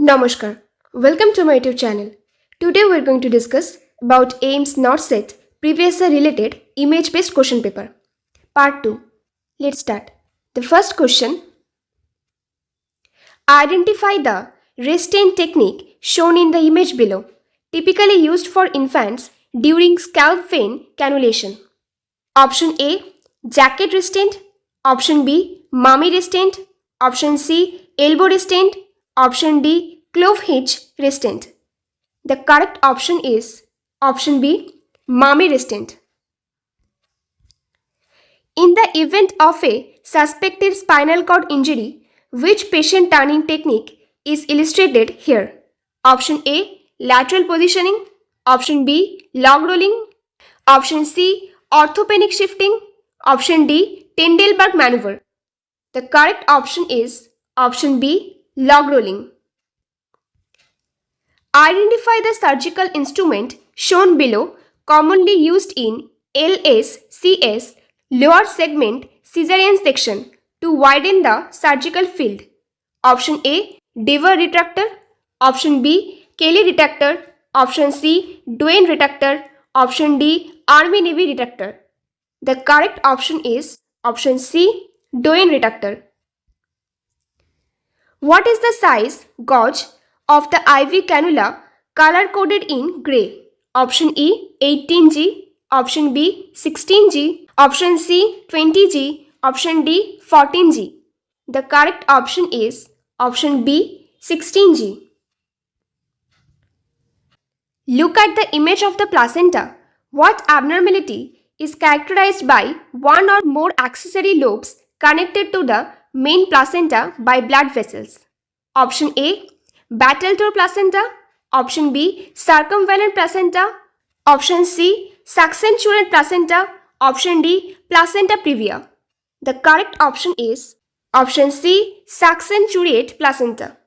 Namaskar. Welcome to my YouTube channel. Today we are going to discuss about AIIMS Not Set Previous Year Related Image Based Question Paper. Part 2. Let's start. The first question. Identify the restraint technique shown in the image below, typically used for infants during scalp vein cannulation. Option A. Jacket restraint. Option B. Mummy restraint. Option C. Elbow restraint. Option D. Clove hitch restraint. The correct option is option B. Mummy restraint. In the event of a suspected spinal cord injury, which patient turning technique is illustrated here? Option A. Lateral positioning. Option B. Log rolling. Option C. Orthopenic shifting. Option D. Trendelenburg maneuver. The correct option is option B. Log rolling. Identify the surgical instrument shown below commonly used in LSCS lower segment cesarean section to widen the surgical field. Option A. Dever retractor. Option B. Kelly retractor. Option C. Duane retractor. Option D. Army Navy retractor. The correct option is option C. Duane retractor. What is the size gauge of the IV cannula color coded in gray? Option E 18G, option B 16G, option C 20G, option D 14G. The correct option is option B 16G. Look at the image of the placenta. What abnormality is characterized by one or more accessory lobes connected to the main placenta by blood vessels? Option A. Battletor placenta. Option B. Circumvallent placenta. Option C. Succensurant placenta. Option D. Placenta previa. The correct option is option C. Succensurate placenta.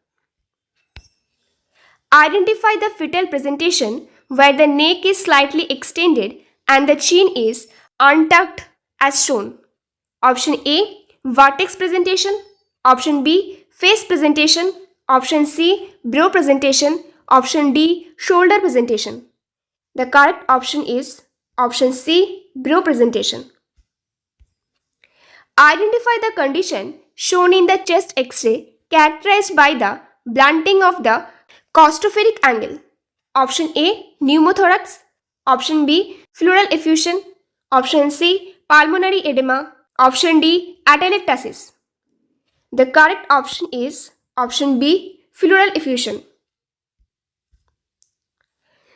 Identify the fetal presentation where the neck is slightly extended and the chin is untucked as shown. Option A. Vertex presentation. Option B. Face presentation. Option C. Brow presentation. Option D. Shoulder presentation. The correct option is option C. Brow presentation. Identify the condition shown in the chest X-ray characterized by the blunting of the costopheric angle. Option A. Pneumothorax. Option B. Pleural effusion. Option C. Pulmonary edema. Option D. atelectasis. The correct option is option B. Pleural effusion.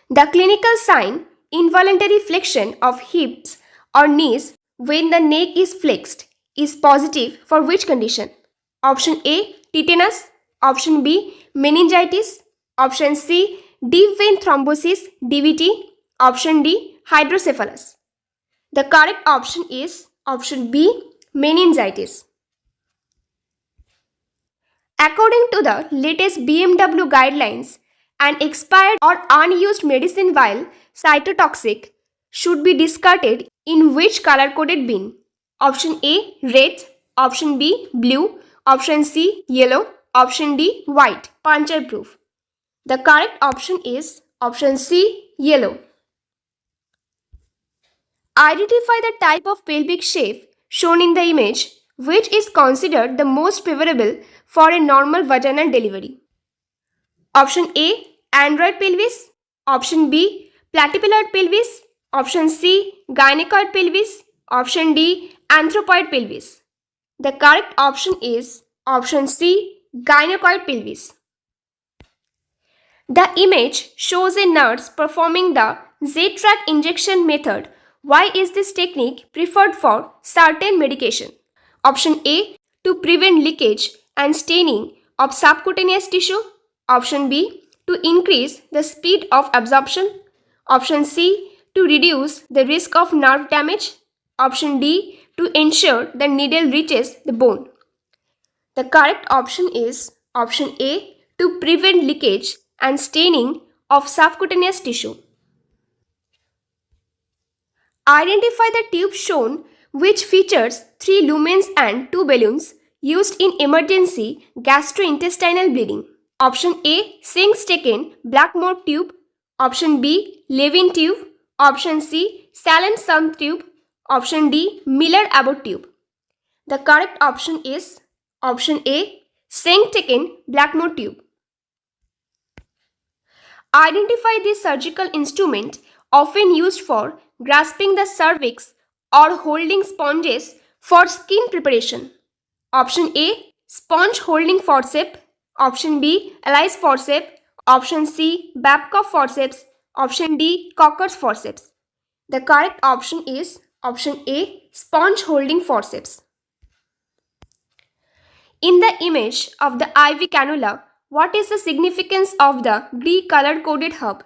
The clinical sign involuntary flexion of hips or knees when the neck is flexed is positive for which condition? Option A. Tetanus. Option B. Meningitis. Option C. Deep vein thrombosis DVT. Option D. Hydrocephalus. The correct option is option B. Meningitis. According to the latest BMW guidelines, an expired or unused medicine vial cytotoxic should be discarded in which color-coded bin? Option A. Red. Option B. Blue. Option C. Yellow. Option D. White. Puncture proof. The correct option is option C. Yellow. Identify the type of pelvic shape shown in the image which is considered the most favorable for a normal vaginal delivery. Option A. Android pelvis. Option B. Platypelloid pelvis. Option C. Gynecoid pelvis. Option D. Anthropoid pelvis. The correct option is option C. Gynecoid pelvis. The image shows a nurse performing the Z-track injection method. Why is this technique preferred for certain medication? Option A. To prevent leakage and staining of subcutaneous tissue. Option B. To increase the speed of absorption. Option C. To reduce the risk of nerve damage. Option D. To ensure the needle reaches the bone. The correct option is option A. To prevent leakage and staining of subcutaneous tissue. Identify the tube shown which features 3 lumens and 2 balloons used in emergency gastrointestinal bleeding. Option A. Singh-Steken Blackmore tube. Option B. Levin tube. Option C. Salem-Sump tube. Option D. Miller-Abbott tube. The correct option is option A. Singh-Steken Blackmore tube. Identify the surgical instrument often used for grasping the cervix or holding sponges for skin preparation. Option A. Sponge holding forceps. Option B. Ellis forceps. Option C. Babcock forceps. Option D. Cocker's forceps. The correct option is option A. Sponge holding forceps. In the image of the IV cannula, what is the significance of the Greek color-coded hub?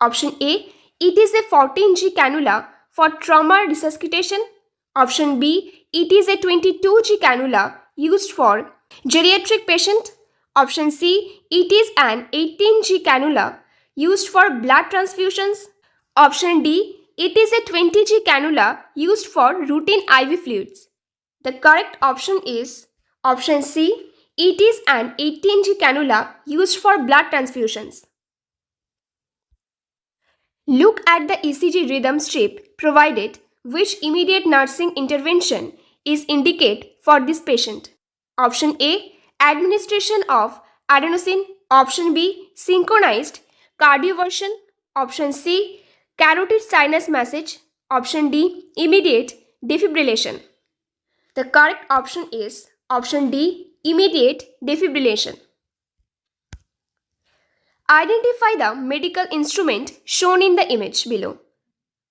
Option A. It is a 14G cannula for trauma resuscitation. Option B. It is a 22G cannula used for geriatric patient. Option C. It is an 18G cannula used for blood transfusions. Option D. It is a 20G cannula used for routine IV fluids. The correct option is option C. It is an 18G cannula used for blood transfusions. Look at the ECG rhythm strip provided, which immediate nursing intervention is indicated for this patient. Option A. Administration of adenosine. Option B. Synchronized cardioversion. Option C. Carotid sinus massage. Option D. Immediate defibrillation. The correct option is option D. Immediate defibrillation. Identify the medical instrument shown in the image below,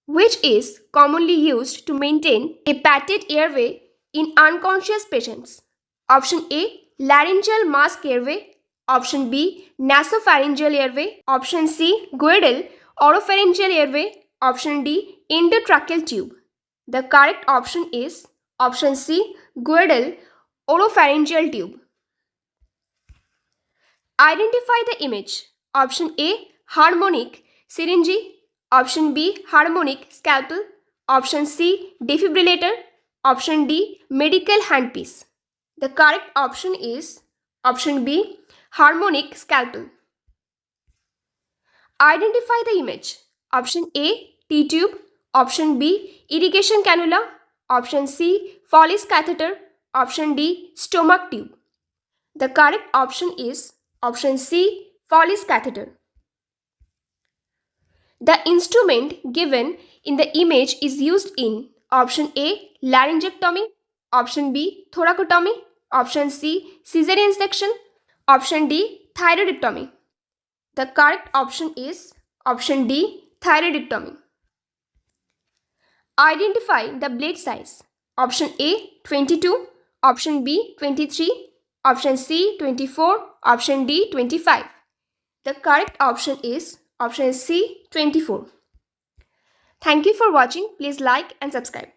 which is commonly used to maintain a patent airway in unconscious patients. Option A. Laryngeal mask airway. Option B. Nasopharyngeal airway. Option C. Guidal oropharyngeal airway. Option D. Endotracheal tube. The correct option is option C. Guidal oropharyngeal tube. Identify the image. Option A. Harmonic syringe. Option B. Harmonic scalpel. Option C. Defibrillator. Option D. Medical handpiece. The correct option is option B. Harmonic scalpel. Identify the image. Option A. T-tube. Option B. Irrigation cannula. Option C. Follis catheter. Option D. Stomach tube. The correct option is option C. Follis catheter. The instrument given in the image is used in option A. Laryngectomy. Option B. Thoracotomy. Option C. Cesarean section. Option D. Thyroidectomy. The correct option is option D. Thyroidectomy. Identify the blade size. Option A. 22. Option B. 23. Option C. 24. Option D. 25. The correct option is option C. 24. Thank you for watching. Please like and subscribe.